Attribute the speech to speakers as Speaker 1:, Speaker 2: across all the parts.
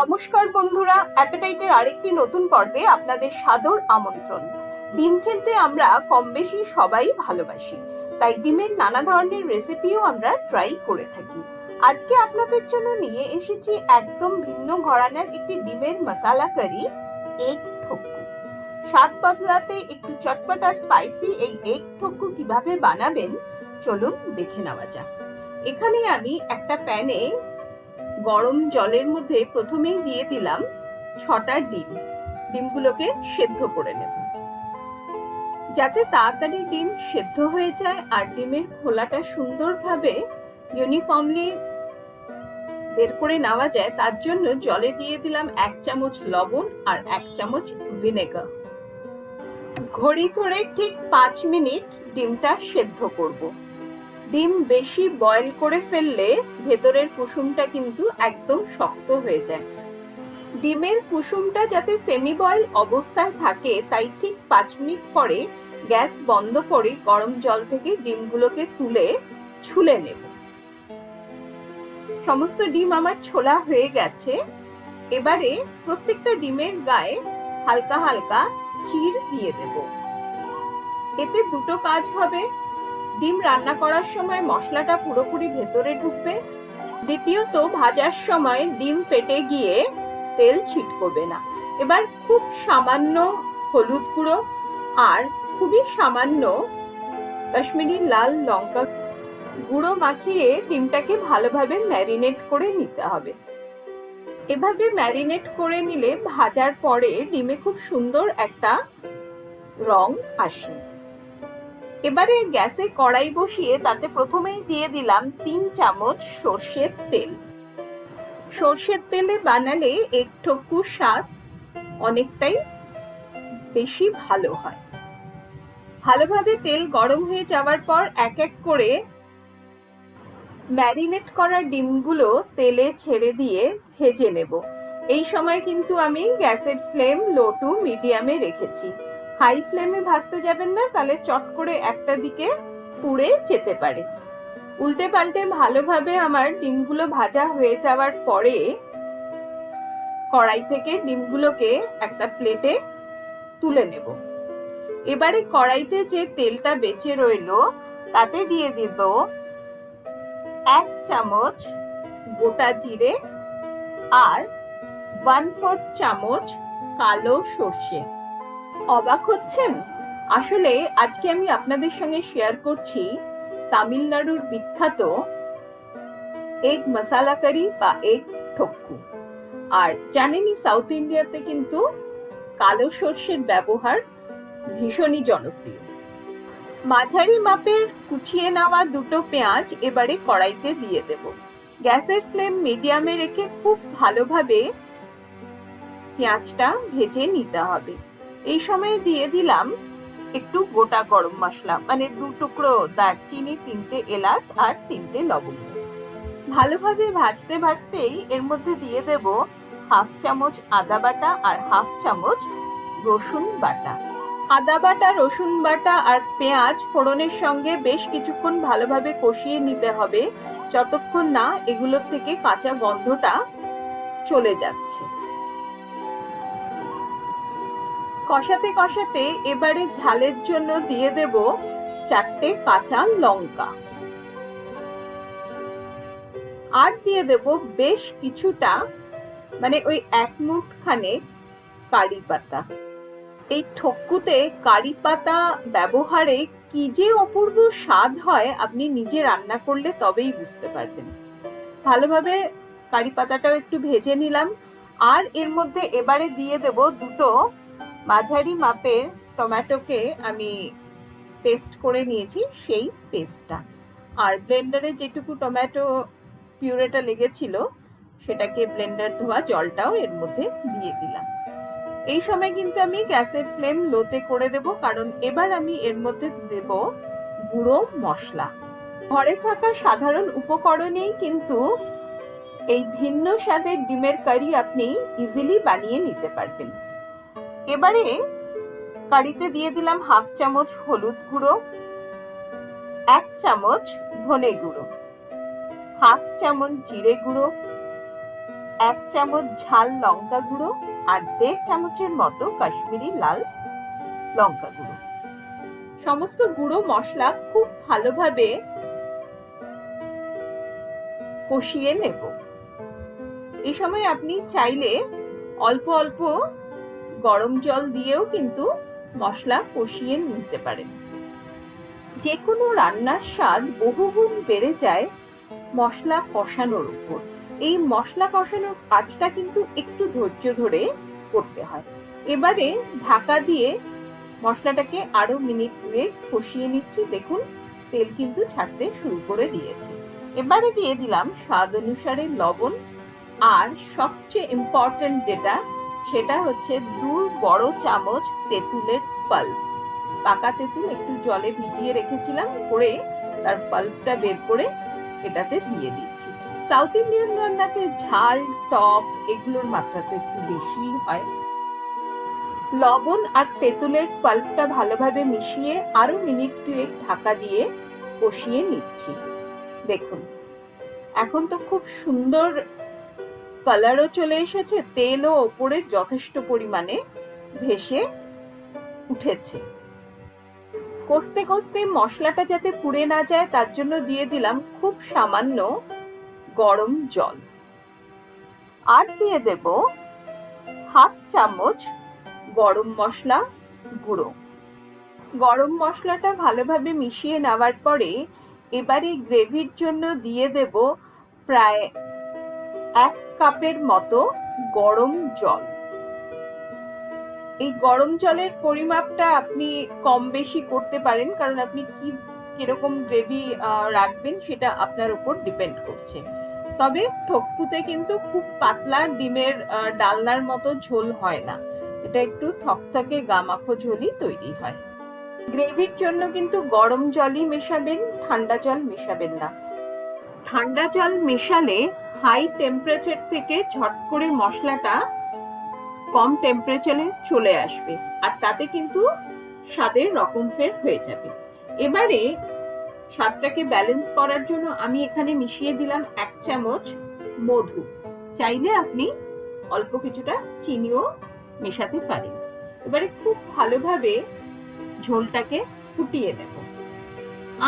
Speaker 1: নমস্কার বন্ধুরা, অ্যাপেটাইটের আরেকটি নতুন পর্বে আপনাদের সাদর আমন্ত্রণ। ডিম খেতে আমরা কম বেশি সবাই ভালোবাসি, তাই ডিমের নানা ধরনের রেসিপিও আমরা ট্রাই করে থাকি। আজকে আপনাদের জন্য নিয়ে এসেছি একদম ভিন্ন ঘরানার একটি ডিমের মশলা কারি, এগ ঠোক্কু। স্বাদ বদলাতে একটু চটপটা স্পাইসি এই এগ ঠোক্কু কিভাবে বানাবেন চলুন দেখে নেওয়া যাক। এখানে আমি একটা প্যানে গরম জলের মধ্যে প্রথমেই দিয়ে দিলাম 6টা ডিম। ডিমগুলোকে সেদ্ধ করে নেব। যাতে তাড়াতাড়ি ডিম সেদ্ধ হয়ে যায় আর ডিমের খোলাটা সুন্দরভাবে ইউনিফর্মলি বের করে নেওয়া যায়, তার জন্য জলে দিয়ে দিলাম 1 চামচ লবণ আর 1 চামচ ভিনেগার। ঘড়ি করে ঠিক 5 মিনিট ডিমটা সেদ্ধ করব। ডিম বেশি বয়েল করে ফেললে ভেতরের কুসুমটা কিন্তু একদম শক্ত হয়ে যায়। ডিমের কুসুমটা যাতে সেমি বয়েল অবস্থায় থাকে, তাই ঠিক 5 মিনিট পরে গ্যাস বন্ধ করে গরম জল থেকে ডিমগুলোকে তুলে ছুলে নেব। সমস্ত ডিম আমার ছোলা হয়ে গেছে। এবারে প্রত্যেকটা ডিমের গায়ে হালকা হালকা চিড় দিয়ে দেব। এতে দুটো কাজ হবে। ডিম রান্না করার সময় মশলাটা পুরোপুরি ভেতরে ঢুকবে, দ্বিতীয়ত ভাজার সময় ডিম ফেটে গিয়ে তেল ছিটকবে না। এবার খুব সামান্য হলুদ গুঁড়ো আর খুবই সামান্য কাশ্মীরি লাল লঙ্কা গুঁড়ো মাখিয়ে ডিমটাকে ভালোভাবে ম্যারিনেট করে নিতে হবে। এভাবে ম্যারিনেট করে নিলে ভাজার পরে ডিমে খুব সুন্দর একটা রং আসে। এবারে গ্যাসে কড়াই বসিয়ে তাতে প্রথমেই দিয়ে দিলাম 3 চামচ সরষের তেল। সরষের তেলে বানালে এগ ঠোক্কুর স্বাদ অনেকটাই বেশি ভালো হয়। ভালোভাবে তেল গরম হয়ে যাওয়ার পর এক এক করে ম্যারিনেট করা ডিমগুলো তেলে ছেড়ে দিয়ে ভেজে নেব। এই সময় কিন্তু আমি গ্যাসের ফ্লেম লো টু মিডিয়ামে রেখেছি। হাই ফ্লেমে ভাজতে যাবেন না, তাহলে চট করে একটা দিকে পুড়ে যেতে পারে। উল্টে পাল্টে ভালোভাবে আমার ডিমগুলো ভাজা হয়ে যাওয়ার পরে কড়াই থেকে ডিমগুলোকে একটা প্লেটে তুলে নেব। এবারে কড়াইতে যে তেলটা বেঁচে রইলো তাতে দিয়ে দিব 1 চামচ গোটা জিরে আর 1/4 চামচ কালো সর্ষে। অবাক হচ্ছেন? আসলে আজকে আমি আপনাদের সঙ্গে শেয়ার করছি তামিলনাড়ুর বিখ্যাত এগ মশলা কারি বা এগ ঠোক্কু। আর জানেনই সাউথ ইন্ডিয়াতে কিন্তু কালো সর্ষের ব্যবহার ভীষণই জনপ্রিয়। মাঝারি মাপের কুচিয়ে নেওয়া দুটো পেঁয়াজ এবারে কড়াইতে দিয়ে দেব। গ্যাসের ফ্লেম মিডিয়ামে রেখে খুব ভালোভাবে পেঁয়াজটা ভেজে নিতে হবে। এই সময় দিয়ে দিলাম একটু গোটা গরম মশলা, মানে 2 টুকরো দারচিনি, 3টে এলাচ আর 3টে লবঙ্গ। ভালোভাবে ভাজতে ভাজতেই এর মধ্যে দিয়ে দেব 1/2 চামচ আদা বাটা আর 1/2 চামচ রসুন বাটা। আদা বাটা, রসুন বাটা আর পেঁয়াজ ফোড়নের সঙ্গে বেশ কিছুক্ষণ ভালোভাবে কষিয়ে নিতে হবে, যতক্ষণ না এগুলোর থেকে কাঁচা গন্ধটা চলে যাচ্ছে। কষাতে কষাতে এবারে ঝালের জন্য দিয়ে দেব 4টে কাঁচা লঙ্কা আর দিয়ে দেব বেশ কিছুটা, মানে ওই 1 মুঠখানে কারি পাতা। এই ঠোক্কুতে কারি পাতা ব্যবহারে কি যে অপূর্ব স্বাদ হয়, আপনি নিজে রান্না করলে তবেই বুঝতে পারবেন। ভালোভাবে কারি পাতাটাও একটু ভেজে নিলাম। আর এর মধ্যে এবারে দিয়ে দেব দুটো মাঝারি মাপের টমেটোকে আমি পেস্ট করে নিয়েছি, সেই পেস্টটা। আর ব্লেন্ডারে যেটুকু টমেটো পিউরেটা লেগেছিল সেটাকে ব্লেন্ডার ধোয়া জলটাও এর মধ্যে দিয়ে দিলাম। এই সময় কিন্তু আমি গ্যাসের ফ্লেম লোতে করে দেব, কারণ এবার আমি এর মধ্যে দেব গুঁড়ো মশলা। ঘরে থাকা সাধারণ উপকরণেই কিন্তু এই ভিন্ন স্বাদের ডিমের কারি আপনি ইজিলি বানিয়ে নিতে পারবেন। এবারে কারিতে দিয়ে দিলাম 1/2 চামচ হলুদ গুঁড়ো, 1 চামচ ধনে গুঁড়ো, 1/2 চামচ জিরে গুঁড়ো, 1 চামচ ঝাল লঙ্কা গুঁড়ো আর 1.5 চামচের মতো কাশ্মীরি লাল লঙ্কা গুঁড়ো। সমস্ত গুঁড়ো মশলা খুব ভালোভাবে কষিয়ে নেব। এই সময় আপনি চাইলে অল্প অল্প গরম জল দিয়েও কিন্তু মশলা কষিয়ে নিতে পারেন। যে কোনো রান্নার স্বাদ বহুগুণ বেড়ে যায় মশলা কষানোর উপর। এই মশলা কষানোর কাজটা কিন্তু একটু ধৈর্য ধরে করতে হয়। এবারে ঢাকা দিয়ে মশলাটাকে আরো মিনিট 2 কষিয়ে নিচ্ছি। দেখুন তেল কিন্তু ছাড়তে শুরু করে দিয়েছে। এবারে দিয়ে দিলাম স্বাদ অনুসারে লবণ, আর সবচেয়ে ইম্পর্টেন্ট যেটা, সেটা হচ্ছে 2 বড় চামচ তেঁতুলের পাল্প। পাকা তেঁতুল একটু জলে ভিজিয়ে রেখেছিলাম, করে তার পাল্পটা বের করে এটাতে দিয়ে দিচ্ছি। সাউথ ইন্ডিয়ান রান্নাতে ঝাল, টক এগুলোর মাত্রাটা একটু বেশি হয়। লবণ আর তেঁতুলের পাল্পটা ভালোভাবে মিশিয়ে আরো মিনিট 2 ঢাকা দিয়ে কষিয়ে নিচ্ছি। দেখুন এখন তো খুব সুন্দর কালারও চলে এসেছে, তেলও ওপরে যথেষ্ট পরিমাণে ভেসে উঠেছে। কষতে কষতে মশলাটা যাতে পুড়ে না যায় তার জন্য দিয়ে দিলাম খুব সামান্য গরম জল, আর দিয়ে দেব 1/2 চামচ গরম মশলা গুঁড়ো। গরম মশলাটা ভালোভাবে মিশিয়ে নেওয়ার পরে এবারে গ্রেভির জন্য দিয়ে দেব প্রায় 1 কাপের মতো গরম জল। এই গরম জলের পরিমাপটা আপনি কম বেশি করতে পারেন, কারণ আপনি কিরকম গ্রেভি রাখবেন সেটা আপনার উপর ডিপেন্ড করছে। তবে ঠোক্কুতে কিন্তু খুব পাতলা ডিমের ডালনার মতো ঝোল হয় না, এটা একটু থকথকে গামাখো ঝোলই তৈরি হয়। গ্রেভির জন্য কিন্তু গরম জলই মেশাবেন, ঠান্ডা জল মেশাবেন না। ঠান্ডা জল মেশালে হাই টেম্পারেচার থেকে ঝট করে মশলাটা কম টেম্পারেচারে চলে আসবে, আর তাতে কিন্তু স্বাদের রকম ফের হয়ে যাবে। এবারে স্বাদটাকে ব্যালেন্স করার জন্য আমি এখানে মিশিয়ে দিলাম 1 চামচ মধু। চাইলে আপনি অল্প কিছুটা চিনিও মেশাতে পারেন। এবারে খুব ভালোভাবে ঝোলটাকে ফুটিয়ে নেব,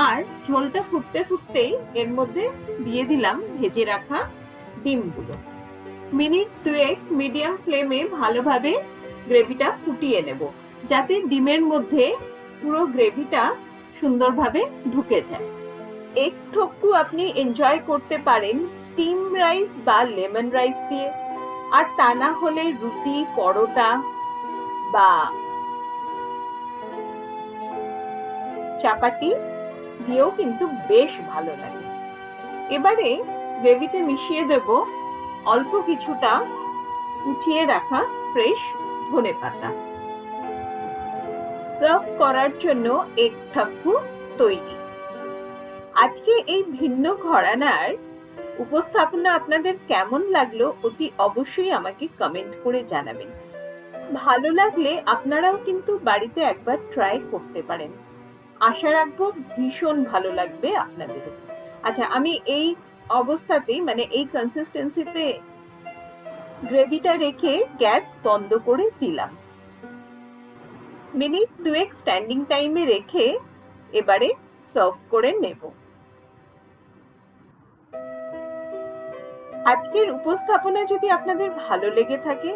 Speaker 1: আর ঝোলটা ফুটতে ফুটতেই এর মধ্যে দিয়ে দিলাম ভেজে রাখা ডিমগুলো। মিনিট 2 মিডিয়াম ফ্লেমে ভালোভাবে গ্রেভিটা ফুটিয়ে নেব, যাতে ডিমের মধ্যে পুরো গ্রেভিটা সুন্দরভাবে ঢুকে যায়। এক ঠোক্কু আপনি এনজয় করতে পারেন স্টিম রাইস বা লেমন রাইস দিয়ে, আর তা না হলে রুটি, পরোটা বা চাপাতি দিয়েও কিন্তু বেশ ভালো লাগে। এবারে গ্রেভিতে মিশিয়ে দেব অল্প কিছুটা কুচিয়ে রাখা ফ্রেশ ধনেপাতা। সার্ভ করার জন্য এক ঠক্কু তৈরি। আজকে এই ভিন্ন ঘরানার উপস্থাপনা আপনাদের কেমন লাগলো অতি অবশ্যই আমাকে কমেন্ট করে জানাবেন। ভালো লাগলে আপনারাও কিন্তু বাড়িতে একবার ট্রাই করতে পারেন। আশা রাখবো ভীষণ ভালো লাগবে আপনাদেরও। আচ্ছা, আমি এই অবস্থাতেই মানে এই কনসিস্টেন্সিতে গ্রেভিটা রেখে গ্যাস বন্ধ করে দিলাম। মিনিট 2 স্ট্যান্ডিং টাইমে রেখে এবারে সার্ভ করে নেব। আজকের উপস্থাপনা যদি আপনাদের ভালো লেগে থাকে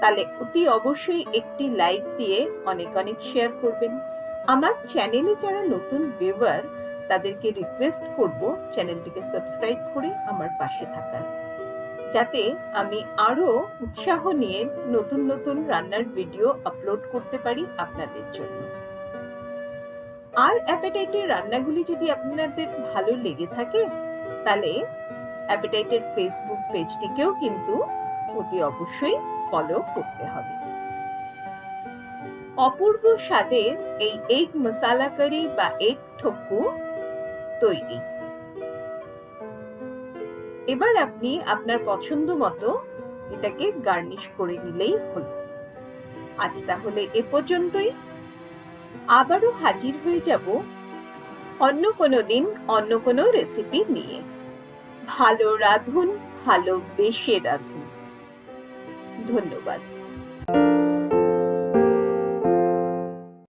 Speaker 1: তাহলে অতি অবশ্যই একটি লাইক দিয়ে অনেক অনেক শেয়ার করবেন। আমার চ্যানেলে যারা নতুন ভিউয়ার তাদেরকে রিকোয়েস্ট করব চ্যানেলটিকে সাবস্ক্রাইব করে আমার পাশে থাকার, যাতে আমি আরো উৎসাহ নিয়ে নতুন নতুন রান্নার ভিডিও আপলোড করতে পারি আপনাদের জন্য। আর অ্যাপেটাইটের রান্নাগুলি যদি আপনাদের ভালো লেগে থাকে তাহলে অ্যাপেটাইটের ফেসবুক পেজটিকেও কিন্তু অতি অবশ্যই ফলো করতে হবে। অপূর্ব স্বাদের এই এগ মশালা কারি বা এগ ঠোক্কু তৈরি। এবার আপনি আপনার পছন্দ মতো এটাকে গার্নিশ করে নিলেই হলো। আজ তাহলে এ পর্যন্তই। আবারও হাজির হয়ে যাব অন্য কোনো দিন অন্য কোনো রেসিপি নিয়ে। ভালো রাঁধুন, ভালোবেসে রাঁধুন। ধন্যবাদ।